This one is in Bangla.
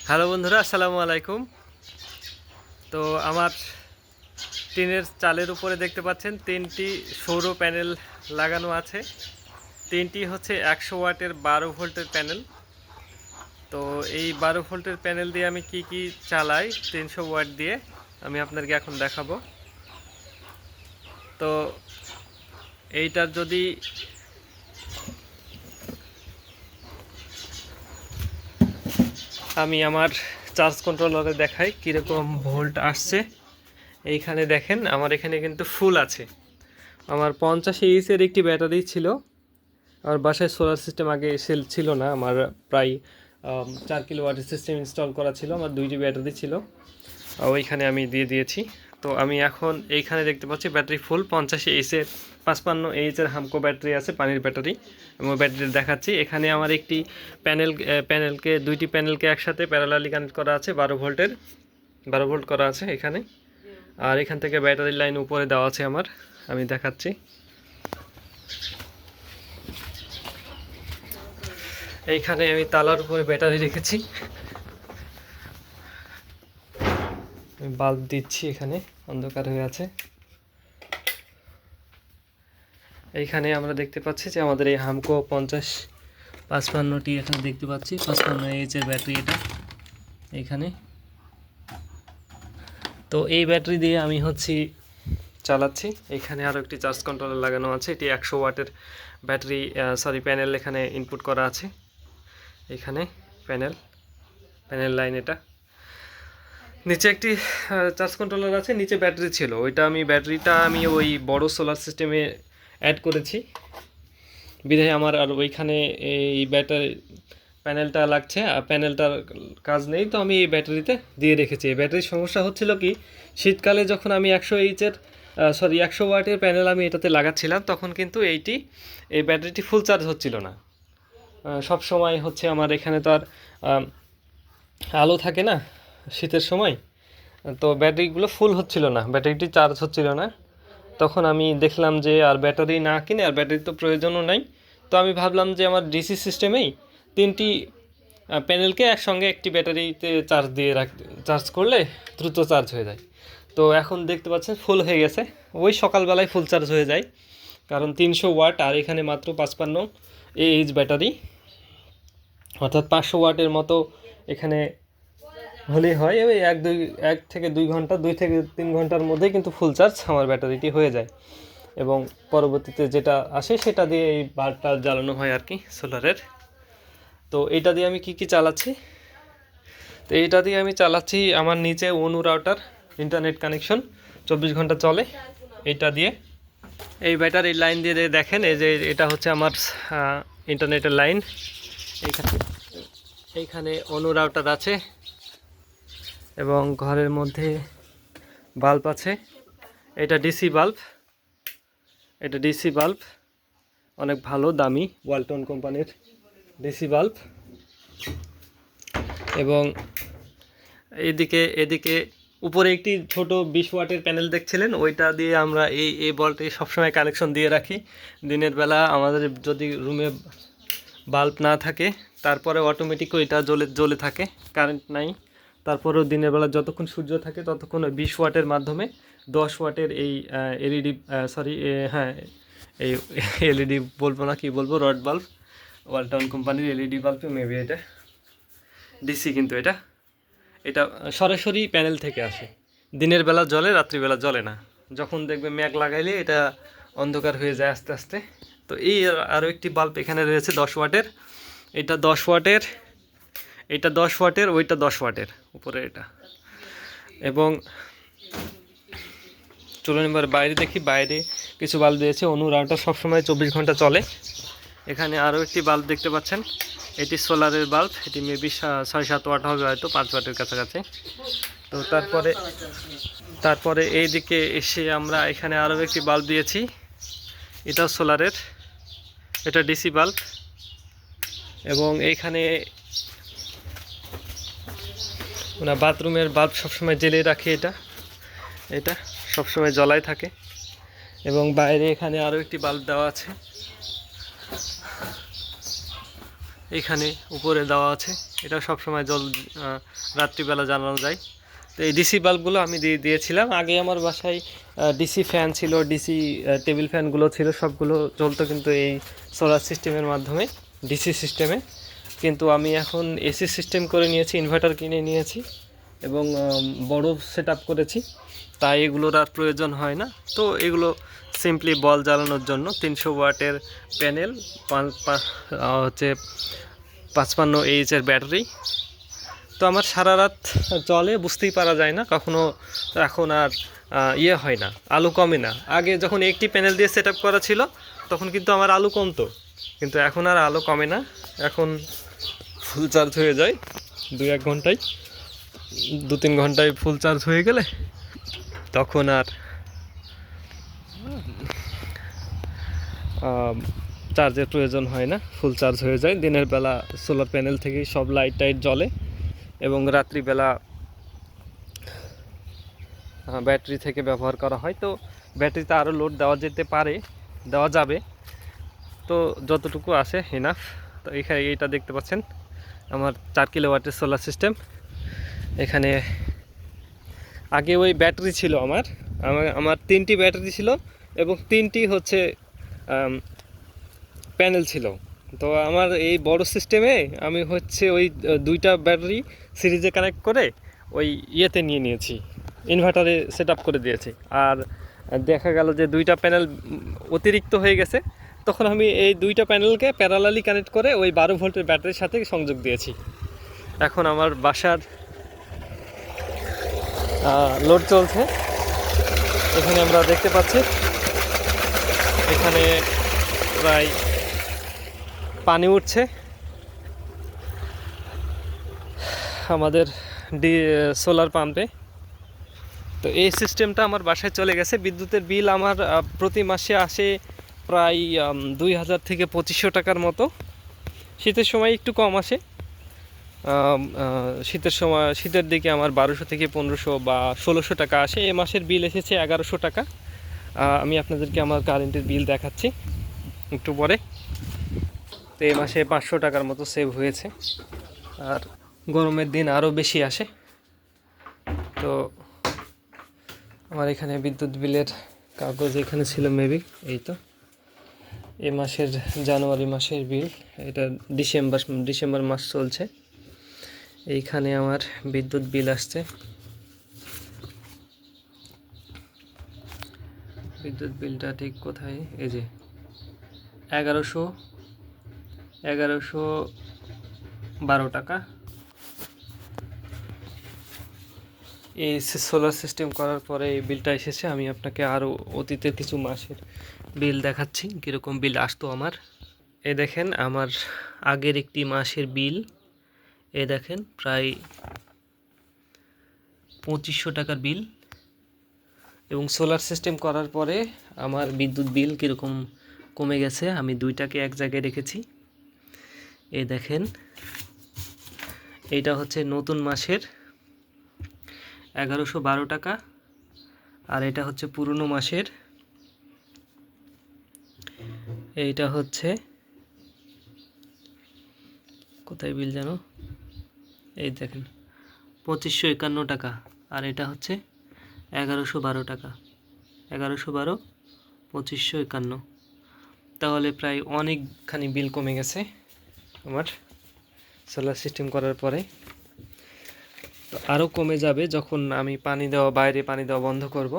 হ্যালো বন্ধুরা, আসসালামু আলাইকুম। তো আমার টিনের চালের উপরে দেখতে পাচ্ছেন তিনটি সৌর প্যানেল লাগানো আছে। তিনটি হচ্ছে 100 ওয়াটের 12 ভোল্টের প্যানেল। তো এই 12 ভোল্টের প্যানেল দিয়ে আমি কি চালাই 300 ওয়াট দিয়ে আমি আপনাদেরকে এখন দেখাবো। তো এইটার যদি আমি আমার চার্জ কন্ট্রোলারে দেখাই কীরকম ভোল্ট আসছে। এইখানে দেখেন আমার এখানে কিন্তু ফুল আছে। আমার 50 এইচের একটি ব্যাটারি ছিল। আমার বাসায় সোলার সিস্টেম আগে ছিল না। আমার প্রায় 4 কিলোওয়াটের সিস্টেম ইনস্টল করা ছিল। আমার 2টি ব্যাটারি ছিল, ওইখানে আমি দিয়ে দিয়েছি। তো আমি এখন এইখানে দেখতে পাচ্ছি ব্যাটারি ফুল 50 এইচের 55 এইচের হামকো ব্যাটারি আছে, পানির ব্যাটারি। আমি ব্যাটারি দেখাচ্ছি। এখানে আমার একটি দুইটি প্যানেলকে একসাথে প্যারালালি কানেক্ট করা আছে, 12 ভোল্ট করা আছে এখানে। আর এখান থেকে ব্যাটারির লাইন উপরে দেওয়া আছে আমার, আমি দেখাচ্ছি। এইখানে আমি তালার উপরে ব্যাটারি রেখেছি, বাল্ব দিচ্ছি। এখানে অন্ধকার হয়ে আছে। এইখানে আমরা দেখতে পাচ্ছি যে আমাদের এই হামকো 55টি এখানে দেখতে পাচ্ছি, 55 এইচের ব্যাটারি এটা এইখানে। তো এই ব্যাটারি দিয়ে আমি চালাচ্ছি। এখানে আরও একটি চার্জ কন্ট্রোলার লাগানো আছে। এটি 100 ওয়াটের ব্যাটারি প্যানেল এখানে ইনপুট করা আছে। এখানে প্যানেল লাইন এটা। নিচে একটি চার্জ কন্ট্রোলার আছে, নিচে ব্যাটারি ছিল। ব্যাটারিটা আমি ওই বড় সোলার সিস্টেমে অ্যাড করেছি বিধায় আমার আর ওইখানে এই প্যানেলটা লাগছে, আর প্যানেলটার কাজ নেই, তো আমি এই ব্যাটারিতে দিয়ে রেখেছি। এই ব্যাটারির সমস্যা হচ্ছিল কি, শীতকালে যখন আমি 100 ওয়াটের প্যানেল আমি এটাতে লাগাচ্ছিলাম, তখন কিন্তু এই ব্যাটারিটি ফুল চার্জ হচ্ছিল না। সব সময় আমার এখানে তো আর আলো থাকে না শীতের সময়, তো ব্যাটারিগুলো ফুল হচ্ছিল না, ব্যাটারিটি চার্জ হচ্ছিল না। তখন আমি দেখলাম যে আর ব্যাটারি না কিনে, আর ব্যাটারি তো প্রয়োজনও নাই, তো আমি ভাবলাম যে আমার ডিসি সিস্টেমেই 3টি প্যানেলকে একসঙ্গে একটি ব্যাটারিতে চার্জ করলে দ্রুত চার্জ হয়ে যায়। তো এখন দেখতে পাচ্ছেন ফুল হয়ে গেছে। ওই সকালবেলায় ফুল চার্জ হয়ে যায়, কারণ 300 ওয়াট আর এখানে মাত্র 55 এইচ ব্যাটারি, অর্থাৎ 500 ওয়াটের মতো এখানে হলেই হয়। ওই 1 থেকে 2 ঘন্টা 2 থেকে 3 ঘন্টার মধ্যেই কিন্তু ফুল চার্জ আমার ব্যাটারিটি হয়ে যায়। এবং পরবর্তীতে যেটা আসে সেটা দিয়ে এই বাল্বটা জ্বালানো হয় আর কি, সোলারের। তো এইটা দিয়ে আমি কি চালাচ্ছি, তো এইটা দিয়ে আমি চালাচ্ছি আমার নিচে অনু রাউটার, ইন্টারনেট কানেকশন 24 ঘন্টা চলে এইটা দিয়ে। এই ব্যাটারির লাইন দিয়ে দেখেন, এই যে এটা হচ্ছে আমার ইন্টারনেটের লাইন। এইখানে অনু রাউটার আছে এবং ঘরের মধ্যে বাল্ব আছে। এটা ডিসি বাল্ব, অনেক ভালো দামি ওয়ালটন কোম্পানির ডিসি বাল্ব। এবং এদিকে উপরে একটি ছোট 20 ওয়াটের প্যানেল দেখছিলেন, ওইটা দিয়ে আমরা এই বলটি সবসময় কানেকশন দিয়ে রাখি। দিনের বেলা আমাদের যদি রুমে বাল্ব না থাকে, তারপরে অটোমেটিক ওইটা জ্বলে থাকে, কারেন্ট নাই, তারপরেও দিনের বেলা যতক্ষণ সূর্য থাকে ততক্ষণ ওই 20 ওয়াটের মাধ্যমে 10 ওয়াটের এই এলইডি এই এলইডি বলবো না, কি বলবো, রড বাল্ব, ওয়ালটন কোম্পানির এলইডি বাল্ব মেবি। এটা ডিসি, কিন্তু এটা সরাসরি প্যানেল থেকে আসে। দিনের বেলা জ্বলে, রাত্রিবেলা জ্বলে না। যখন দেখবে মেঘ লাগাইলে এটা অন্ধকার হয়ে যায় আস্তে আস্তে। তো এই আরও একটি বাল্ব এখানে রয়েছে 10 ওয়াটের। এটা 10 ওয়াটের, ওইটা 10 ওয়াটের উপরে এটা। এবং চলুন এবার বাইরে দেখি, বাইরে কিছু বাল্ব দিয়েছে। অনু রাউটার সবসময় 24 ঘন্টা চলে। এখানে আরও একটি বাল্ব দেখতে পাচ্ছেন, এটি সোলারের বাল্ব। এটি মেবি 6-7 ওয়াট হবে, হয়তো 5 ওয়াটের কাছাকাছি। তো তারপরে এই দিকে এসে আমরা এখানে আরও একটি বাল্ব দিয়েছি, এটাও সোলারের, এটা ডিসি বাল্ব। এবং এইখানে বাথরুমের বাল্ব সবসময় জ্বেলে রাখি, এটা সবসময় জ্বলাই থাকে। এবং বাইরে এখানে আরও একটি বাল্ব দেওয়া আছে, এখানে উপরে দেওয়া আছে। এটা সবসময় রাত্রিবেলা জ্বালানো যায়। তো এই ডিসি বাল্বগুলো আমি দিয়েছিলাম। আগে আমার বাসায় ডিসি ফ্যান ছিল, ডিসি টেবিল ফ্যানগুলো ছিল, সবগুলো চলতো কিন্তু এই সোলার সিস্টেমের মাধ্যমে, ডিসি সিস্টেমে। কিন্তু আমি এখন এসি সিস্টেম করে নিয়েছি, ইনভার্টার কিনে নিয়েছি এবং বড় সেট আপ করেছি, তাই এগুলোর আর প্রয়োজন হয় না। তো এগুলো সিম্পলি বল জ্বালানোর জন্য 300 ওয়াটের প্যানেল, হচ্ছে 55 এইচের ব্যাটারি। তো আমার সারা রাত চলে, বুঝতেই পারা যায় না কখনো। এখন আর ইয়ে হয় না, আলো কমে না। আগে যখন একটি প্যানেল দিয়ে সেট আপ করা ছিল তখন কিন্তু আমার আলো কমতো, কিন্তু এখন আর আলো কমে না। এখন ফুল চার্জ হয়ে যায় 2-1 ঘন্টায়, 2-3 ঘন্টায় ফুল চার্জ হয়ে গেলে তখন আর চার্জের প্রয়োজন হয় না, ফুল চার্জ হয়ে যায়। দিনের বেলা সোলার প্যানেল থেকেই সব লাইট টাইট জ্বলে এবং রাত্রিবেলা ব্যাটারি থেকে ব্যবহার করা হয়। তো ব্যাটারিতে আরও লোড দেওয়া যাবে, তো যতটুকু আসে এনাফ। তো এখানে এইটা দেখতে পাচ্ছেন আমার 4 কিলোওয়াটের সোলার সিস্টেম। এখানে আগে ওই ব্যাটারি ছিল আমার 3টি ব্যাটারি ছিল এবং 3টি হচ্ছে প্যানেল ছিল। তো আমার এই বড় সিস্টেমে আমি হচ্ছে ওই 2টা ব্যাটারি সিরিজে কানেক্ট করে ওই ইয়েতে নিয়েছি, ইনভার্টারে সেট আপ করে দিয়েছি। আর দেখা গেল যে 2টা প্যানেল অতিরিক্ত হয়ে গেছে, তখন আমি এই 2টা প্যানেলকে প্যারালালি কানেক্ট করে ওই 12 ভোল্টের ব্যাটারির সাথে সংযোগ দিয়েছি। এখন আমার বাসার লোড চলছে। এখানে আমরা দেখতে পাচ্ছি এখানে প্রায় পানি উঠছে আমাদের সোলার পাম্পে। তো এই সিস্টেমটা আমার বাসায় চলে গেছে। বিদ্যুতের বিল আমার প্রতি মাসে আসে প্রায় 2000 থেকে 2500 টাকার মতো। শীতের সময় একটু কম আসে, শীতের দিকে আমার 1200 থেকে 1500 বা 1600 টাকা আসে। এ মাসের বিল এসেছে 1100 টাকা। আমি আপনাদেরকে আমার কারেন্টের বিল দেখাচ্ছি একটু পরে। তো এই মাসে 500 টাকার মতো সেভ হয়েছে। আর গরমের দিন আরও বেশি আসে। তো আমার এখানে বিদ্যুৎ বিলের কাগজ এখানে ছিল মেবি, এই তো এই মাসের জানুয়ারি মাসের বিল, এটা ডিসেম্বর মাস চলছে। এইখানে আমার বিদ্যুৎ বিল আসছে, বিদ্যুৎ বিলটা ঠিক কোথায়, এই যে 1112 টাকা। এই সোলার সিস্টেম করার পরে এই বিলটা এসেছে। আমি আপনাকে আরও অতীতের কিছু মাসের বিল দেখাচ্ছি কীরকম বিল আসতো আমার। এই দেখেন আমার আগের একটি মাসের বিল, এই দেখেন প্রায় 2500 টাকার বিল। এবং সোলার সিস্টেম করার পরে আমার বিদ্যুৎ বিল কীরকম কমে গেছে, আমি 2টাকে এক জায়গায় রেখেছি। এই দেখেন এইটা হচ্ছে নতুন মাসের 1112 টাকা, আর এটা হচ্ছে পুরনো মাসের, এইটা হচ্ছে কোথায় বিল জানো, এই দেখেন 2551 টাকা, আর এটা হচ্ছে 1112 টাকা, 1112 2551। তাহলে প্রায় অনেকখানি বিল কমে গেছে আমার সোলার সিস্টেম করার পরে। তো আরও কমে যাবে যখন আমি বাইরে পানি দেওয়া বন্ধ করব।